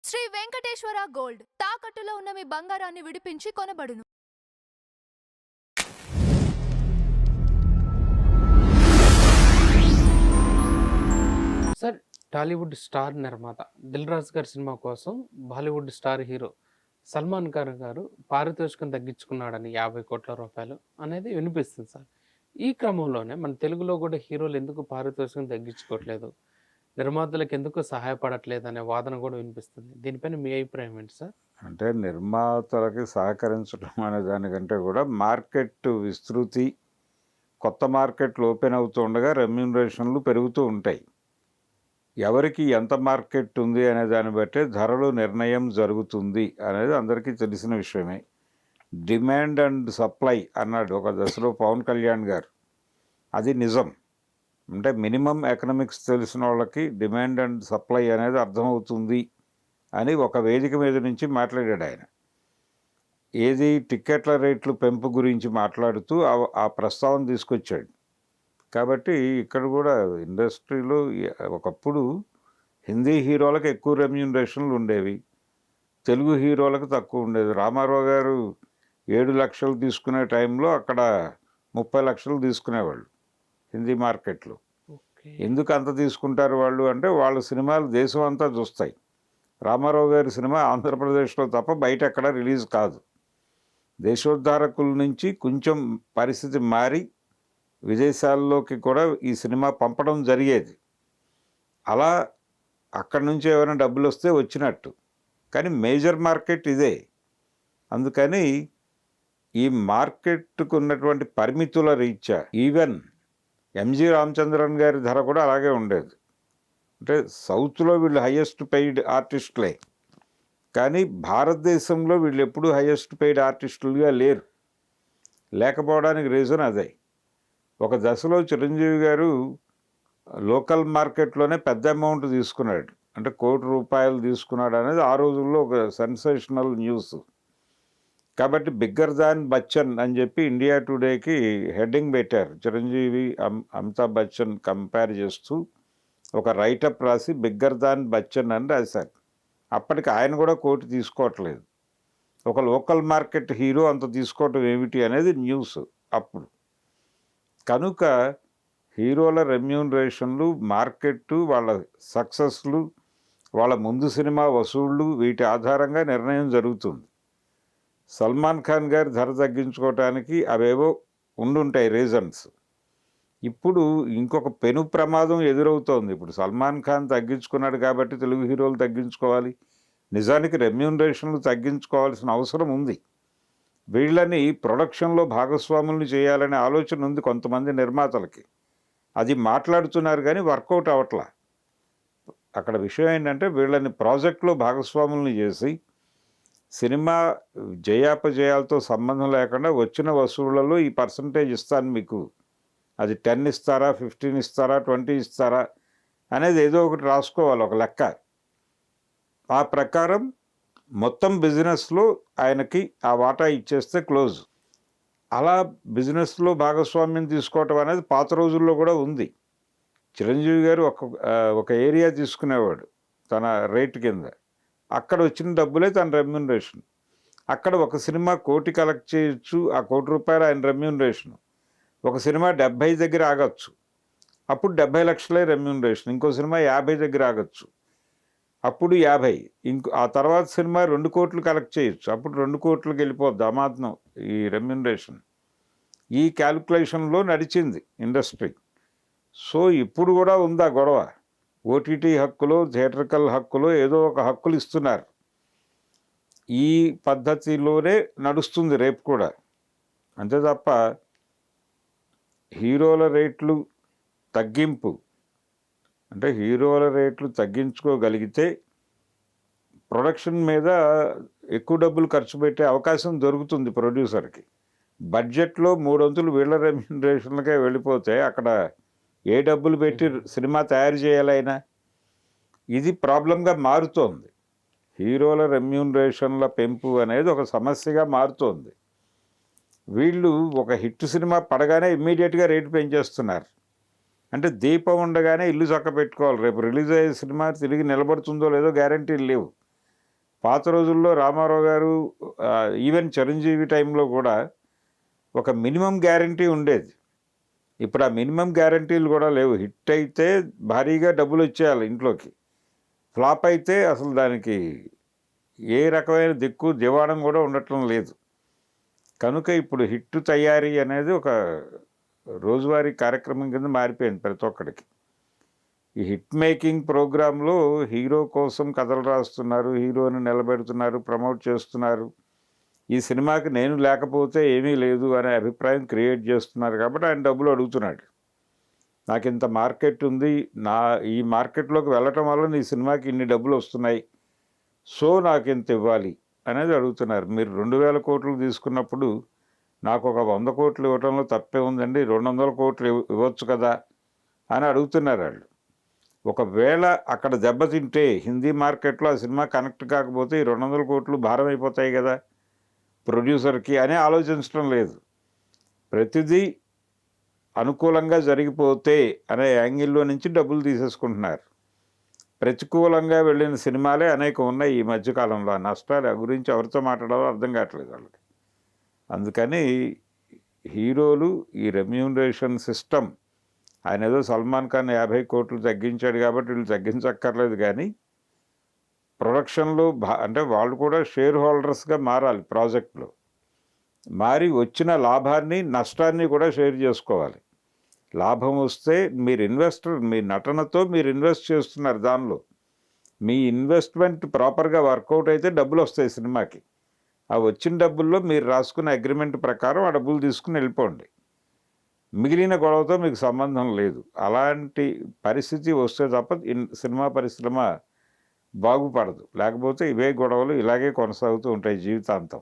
Shri Venkateswara gold తాకట్టులో ఉన్న మీ బంగారాన్ని విడిపించి కొనబడును. సార్, టాలీవుడ్ స్టార్ నిర్మాత దిల్ రాజు గారి సినిమా కోసం బాలీవుడ్ స్టార్ హీరో సల్మాన్ ఖాన్ గారు పారితోషికం తగ్గించుకున్నాడని 50 కోట్ల రూపాయలు అనేది వినిపిస్తుంది సార్. ఈ క్రమంలోనే మన తెలుగులో కూడా హీరోలు ఎందుకు పారితోషికం తగ్గించుకోవట్లేదు, నిర్మాతలకు ఎందుకు సహాయపడట్లేదు అనే వాదన కూడా వినిపిస్తుంది. దీనిపైన మీ అభిప్రాయం ఏంటి సార్? అంటే నిర్మాతలకి సహకరించడం అనే దానికంటే కూడా మార్కెట్ విస్తృతి, కొత్త మార్కెట్లు ఓపెన్ అవుతూ ఉండగా రెమ్యూనరేషన్లు పెరుగుతూ ఉంటాయి. ఎవరికి ఎంత మార్కెట్ ఉంది అనే దాన్ని బట్టే ధరలు నిర్ణయం జరుగుతుంది అనేది అందరికీ తెలిసిన విషయమే. డిమాండ్ అండ్ సప్లై అన్నాడు ఒక దశలో పవన్ కళ్యాణ్ గారు. అది నిజం. అంటే మినిమం ఎకనామిక్స్ తెలిసిన వాళ్ళకి డిమాండ్ అండ్ సప్లై అనేది అర్థమవుతుంది అని ఒక వేదిక మీద నుంచి మాట్లాడాడు ఆయన. ఏది టిక్కెట్ల రేట్లు పెంపు గురించి మాట్లాడుతూ ఆ ప్రస్తావన తీసుకొచ్చాడు. కాబట్టి ఇక్కడ కూడా ఇండస్ట్రీలో ఒకప్పుడు హిందీ హీరోలకు ఎక్కువ రెమ్యూనరేషన్లు ఉండేవి, తెలుగు హీరోలకు తక్కువ ఉండేది. రామారావు గారు 7 లక్షలు తీసుకునే టైంలో అక్కడ 30 లక్షలు తీసుకునేవాళ్ళు హిందీ మార్కెట్లో. ఎందుకు అంత తీసుకుంటారు వాళ్ళు అంటే వాళ్ళ సినిమాలు దేశం అంతా చూస్తాయి. రామారావు గారి సినిమా ఆంధ్రప్రదేశ్లో తప్ప బయట ఎక్కడ రిలీజ్ కాదు. దేశోద్ధారకుల నుంచి కొంచెం పరిస్థితి మారి విదేశాల్లోకి కూడా ఈ సినిమా పంపడం జరిగేది. అలా అక్కడి నుంచి ఏమైనా డబ్బులు వస్తే వచ్చినట్టు. కానీ మేజర్ మార్కెట్ ఇదే. అందుకని ఈ మార్కెట్కు ఉన్నటువంటి పరిమితుల రీత్యా ఈవెన్ ఎంజి రామచంద్రన్ గారి ధర కూడా అలాగే ఉండేది. అంటే సౌత్లో వీళ్ళు హయ్యెస్ట్ పెయిడ్ ఆర్టిస్టులే, కానీ భారతదేశంలో వీళ్ళు ఎప్పుడూ హయ్యెస్ట్ పెయిడ్ ఆర్టిస్టులుగా లేరు. లేకపోవడానికి రీజన్ అదే. ఒక దశలో చిరంజీవి గారు లోకల్ మార్కెట్లోనే పెద్ద అమౌంట్ తీసుకున్నాడు, అంటే ₹1,00,00,000 తీసుకున్నాడు అనేది ఆ రోజుల్లో ఒక సెన్సేషనల్ న్యూస్. కాబట్టి బిగ్గర్ దాన్ బచ్చన్ అని చెప్పి ఇండియా టుడేకి హెడ్డింగ్ పెట్టారు. చిరంజీవి అమితాబ్ బచ్చన్ కంపేర్ చేస్తూ ఒక రైటప్ రాసి బిగ్గర్ దాన్ బచ్చన్ అని రాశారు. అప్పటికి ఆయన కూడా కోటి తీసుకోవట్లేదు. ఒక లోకల్ మార్కెట్ హీరో అంత తీసుకోవటం ఏమిటి అనేది న్యూస్ అప్పుడు. కనుక హీరోల రెమ్యూనరేషన్లు, మార్కెట్టు, వాళ్ళ సక్సెస్లు, వాళ్ళ ముందు సినిమా వసూళ్ళు, వీటి ఆధారంగా నిర్ణయం జరుగుతుంది. సల్మాన్ ఖాన్ గారి ధర తగ్గించుకోవటానికి అవేవో ఉండుంటాయి రీజన్స్. ఇప్పుడు ఇంకొక పెను ప్రమాదం ఎదురవుతోంది. ఇప్పుడు సల్మాన్ ఖాన్ తగ్గించుకున్నాడు కాబట్టి తెలుగు హీరోలు తగ్గించుకోవాలి. నిజానికి రెమ్యూనరేషన్లు తగ్గించుకోవాల్సిన అవసరం ఉంది. వీళ్ళని ప్రొడక్షన్లో భాగస్వాములను చేయాలనే ఆలోచన ఉంది కొంతమంది నిర్మాతలకి. అది మాట్లాడుతున్నారు కానీ వర్కౌట్ అవ్వట్లా. అక్కడ విషయం ఏంటంటే వీళ్ళని ప్రాజెక్ట్లో భాగస్వాములను చేసి సినిమా జయాపజయాలతో సంబంధం లేకుండా వచ్చిన వసూళ్లలో ఈ పర్సంటేజ్ ఇస్తాను మీకు, అది 10 ఇస్తారా, 15 ఇస్తారా, 20 ఇస్తారా అనేది ఏదో ఒకటి రాసుకోవాలి, ఒక లెక్క. ఆ ప్రకారం మొత్తం బిజినెస్లో ఆయనకి ఆ వాటా ఇచ్చేస్తే క్లోజ్. అలా బిజినెస్లో భాగస్వామ్యం తీసుకోవటం అనేది పాత రోజుల్లో కూడా ఉంది. చిరంజీవి గారు ఒక ఏరియా తీసుకునేవాడు తన రేట్ కింద. అక్కడ వచ్చిన డబ్బులే తన రెమ్యూనరేషన్. అక్కడ ఒక సినిమా 1 కోటి కలెక్ట్ చేయొచ్చు, ఆ ₹1,00,00,000 ఆయన రెమ్యూనరేషన్. ఒక సినిమా 70 దగ్గర ఆగచ్చు, అప్పుడు 70 లక్షలే రెమ్యూనరేషన్. ఇంకో సినిమా 50 దగ్గర ఆగచ్చు, అప్పుడు 50. ఆ తర్వాత సినిమా 2 కోట్లు కలెక్ట్ చేయొచ్చు, అప్పుడు 2 కోట్లకి వెళ్ళిపోద్ది అమాత్నం ఈ రెమ్యూనరేషన్. ఈ క్యాలిక్యులేషన్లో నడిచింది ఇండస్ట్రీ. సో ఇప్పుడు కూడా ఉందా గొడవ. ఓటీటీ హక్కులో, థియేట్రికల్ హక్కులో ఏదో ఒక హక్కులు ఇస్తున్నారు. ఈ పద్ధతిలోనే నడుస్తుంది రేపు కూడా. అంతే తప్ప హీరోల రేట్లు తగ్గింపు అంటే హీరోల రేట్లు తగ్గించుకోగలిగితే ప్రొడక్షన్ మీద ఎక్కువ డబ్బులు ఖర్చు పెట్టే అవకాశం దొరుకుతుంది ప్రొడ్యూసర్కి. బడ్జెట్లో 3 వంతులు వీళ్ళ రెమ్యూనరేషన్లకే వెళ్ళిపోతే అక్కడ ఏ డబ్బులు పెట్టి సినిమా తయారు చేయాలైనా ఇది ప్రాబ్లంగా మారుతోంది. హీరోల రెమ్యూనరేషన్ల పెంపు అనేది ఒక సమస్యగా మారుతోంది. వీళ్ళు ఒక హిట్ సినిమా పడగానే ఇమ్మీడియట్గా రేటు పెంచేస్తున్నారు. అంటే దీపం ఉండగానే ఇల్లు చక్క పెట్టుకోవాలి, రేపు రిలీజ్ అయ్యే సినిమా తిరిగి నిలబడుతుందో లేదో గ్యారంటీలు లేవు. పాత రోజుల్లో రామారావు గారు ఈవెన్ చిరంజీవి టైంలో కూడా ఒక మినిమం గ్యారంటీ ఉండేది. ఇప్పుడు ఆ మినిమం గ్యారంటీలు కూడా లేవు. హిట్ అయితే భారీగా డబ్బులు వచ్చేయాలి ఇంట్లోకి, ఫ్లాప్ అయితే అసలు దానికి ఏ రకమైన దిక్కు దివాణం కూడా ఉండటం లేదు. కనుక ఇప్పుడు హిట్ తయారీ అనేది ఒక రోజువారీ కార్యక్రమం కింద మారిపోయింది ప్రతి ఒక్కడికి. ఈ హిట్ మేకింగ్ ప్రోగ్రాంలో హీరో కోసం కథలు రాస్తున్నారు, హీరోని నిలబెడుతున్నారు, ప్రమోట్ చేస్తున్నారు. ఈ సినిమాకి నేను లేకపోతే ఏమీ లేదు అనే అభిప్రాయం క్రియేట్ చేస్తున్నారు కాబట్టి ఆయన డబ్బులు అడుగుతున్నాడు. నాకు ఇంత మార్కెట్ ఉంది, ఈ మార్కెట్లోకి వెళ్ళటం వల్ల నీ సినిమాకి ఇన్ని డబ్బులు వస్తున్నాయి, సో నాకు ఇంత ఇవ్వాలి అనేది అడుగుతున్నారు. మీరు 2000 కోట్లు తీసుకున్నప్పుడు నాకు ఒక 100 కోట్లు ఇవ్వడంలో తప్పే ఉందండి, 200 కోట్లు ఇవ్వచ్చు కదా అని అడుగుతున్నారు వాళ్ళు. ఒకవేళ అక్కడ దెబ్బతింటే హిందీ మార్కెట్లో ఆ సినిమా కనెక్ట్ కాకపోతే ఈ 200 కోట్లు భారం అయిపోతాయి కదా ప్రొడ్యూసర్కి అని ఆలోచించడం లేదు. ప్రతిదీ అనుకూలంగా జరిగిపోతే అనే యాంగిల్లో నుంచి డబ్బులు తీసేసుకుంటున్నారు. ప్రతికూలంగా వెళ్ళిన సినిమాలే అనేకం ఉన్నాయి ఈ మధ్యకాలంలో. ఆ నష్టాల గురించి ఎవరితో మాట్లాడాలో అర్థం కావట్లేదు వాళ్ళకి. అందుకని హీరోలు ఈ రెమ్యూనరేషన్ సిస్టమ్, ఆయన ఏదో సల్మాన్ ఖాన్ 50 కోట్లు తగ్గించాడు కాబట్టి వీళ్ళు తగ్గించక్కర్లేదు, కానీ ప్రొడక్షన్లో అంటే వాళ్ళు కూడా షేర్ హోల్డర్స్గా మారాలి ప్రాజెక్ట్లో. మారి వచ్చిన లాభాన్ని నష్టాన్ని కూడా షేర్ చేసుకోవాలి. లాభం వస్తే మీరు ఇన్వెస్టర్, మీ నటనతో మీరు ఇన్వెస్ట్ చేస్తున్నారు, దానిలో మీ ఇన్వెస్ట్మెంట్ ప్రాపర్గా వర్కౌట్ అయితే డబ్బులు వస్తాయి సినిమాకి. ఆ వచ్చిన డబ్బుల్లో మీరు రాసుకున్న అగ్రిమెంట్ ప్రకారం ఆ డబ్బులు తీసుకుని వెళ్ళిపోండి. మిగిలిన గొడవతో మీకు సంబంధం లేదు. అలాంటి పరిస్థితి వస్తే తప్ప సినిమా పరిశ్రమ బాగుపడదు. లేకపోతే ఇవే గొడవలు ఇలాగే కొనసాగుతూ ఉంటాయి జీవితాంతం.